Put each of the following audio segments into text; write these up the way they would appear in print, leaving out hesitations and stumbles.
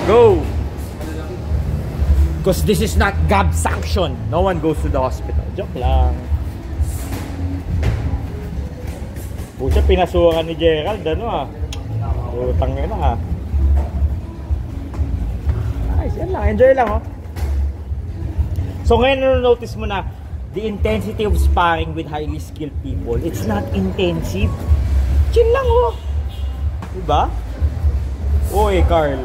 Go! Because this is not GAB sanctioned. No one goes to the hospital. Joke lang. Pucha, pinasukan ni Gerald, ano ah. Utang yun ah. Nice, yan lang. Enjoy lang oh. So ngayon notice mo na the intensity of sparring with highly skilled people, it's not intensive. Chill lang oh. Diba? Oy, Carl.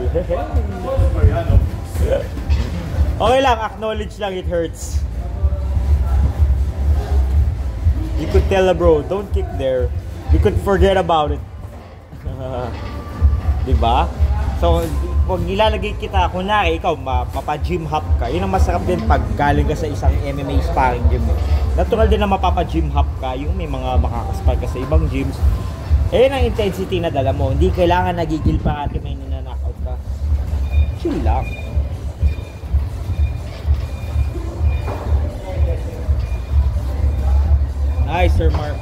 Okay lang, acknowledge lang it hurts. You could tell a bro, don't kick there. You could forget about it. Diba? So, pag nilalagay kita, kunwari ikaw, mapa-gym hop ka, yun ang masarap din pag galing ka sa isang MMA sparring gym. Natural din na mapapa-gym hop ka, yung may mga makakaspar ka sa ibang gyms. Eh, ang intensity na dala mo. Hindi kailangan nagigil pa ate may nina-knockout ka. Chill lang. Nice, Sir Mark.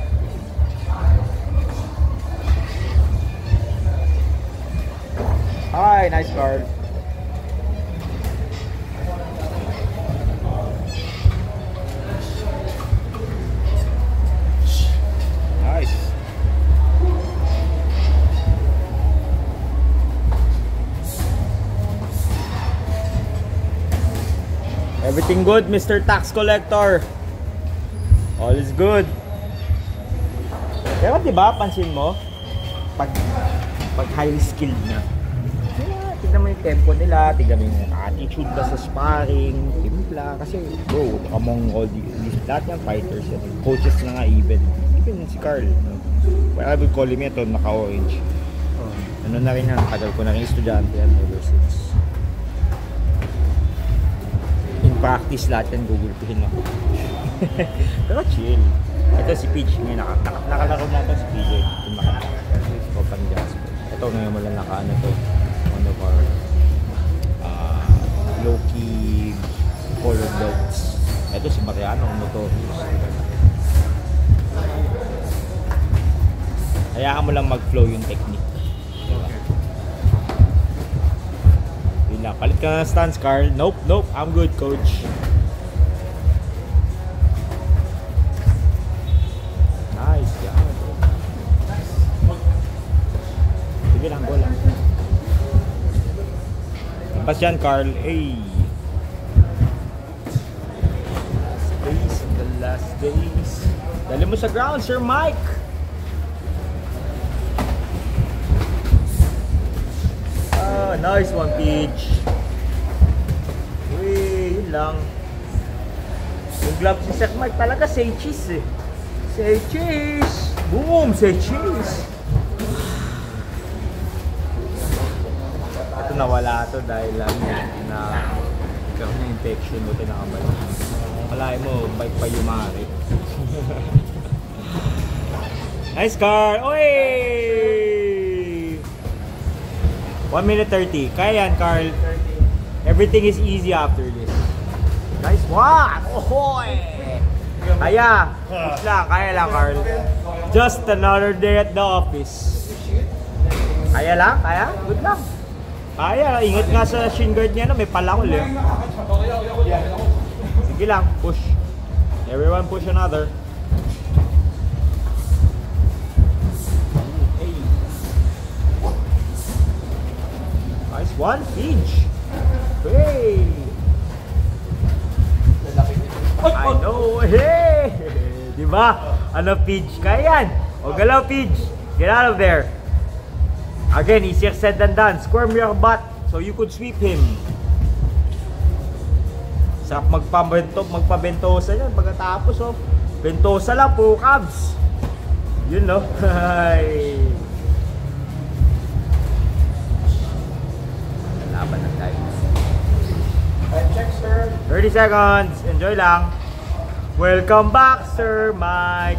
Hi, nice guard. Nice. Everything good, Mr. Tax Collector? All is good. Pero diba, pansin mo, pag highly skilled na, tignan mo yung tempo nila, tignan mo yung attitude ba sa sparring, timpla, kasi bro, among all these lahat ng fighters, coaches na nga even si Carl, no? Well, I would call him ito, naka-orange. Ano na rin yan, tagal ko na rin estudyante yan ever since. In practice lahat yan, gugulpihin ako. Pero chill. Ito si Peach, ngayon nakalaro na ito si PJ. Ito ngayon mo lang naka-ano to, one of our low-key colored belts. Ito si Mariano, notorious. Hayaan mo lang mag-flow yung technique. Yun lang, palit ka na stance, Carl. Nope, I'm good, coach. Nice, yeah. Sige lang, go lang. Tapos yan, Carl. Hey. Space in the last days. Dali mo sa ground, Sir Mike. Nice one, Peach. Uy, yun lang. Yung glove si Sir Mike talaga, say cheese eh. Say cheese. Boom, say cheese. Ito nawala ito dahil lang na ikaw na infection mo, tinakabay. Malahin mo, bike pa yumari. Nice car. Oy! 1 minute 30. Kaya yan, Carl. Everything is easy after this. Nice one! Ohoy! Kaya! Kaya lang, Carl. Just another day at the office. Kaya lang? Kaya? Good lang. Kaya. Ingat nga sa shin guard niya, no? May palangol eh. Sige lang. Push. Everyone push another. Nice one, Peach. Hey! I know, hey! Diba? Ano, Peach? Kaya yan! O, galaw, Peach! Get out of there! Again, easier said than done. Squirm your butt so you could sweep him. Sarap magpabentosa yan. Pagkatapos, oh. Bentosa lang po, Cubs. Yun, no? Ay! Laban ng time. Time check, sir. 30 seconds. Enjoy lang. Welcome back, Sir Mike.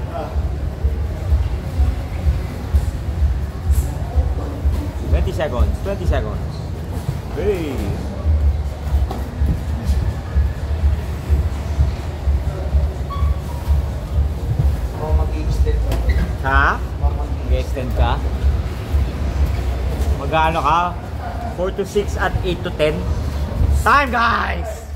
20 seconds. 20 seconds. Hey. Mag-extend ha? Mag-extend ka? Mag-ano ka? 4 to 6 at 8 to 10. Time, guys!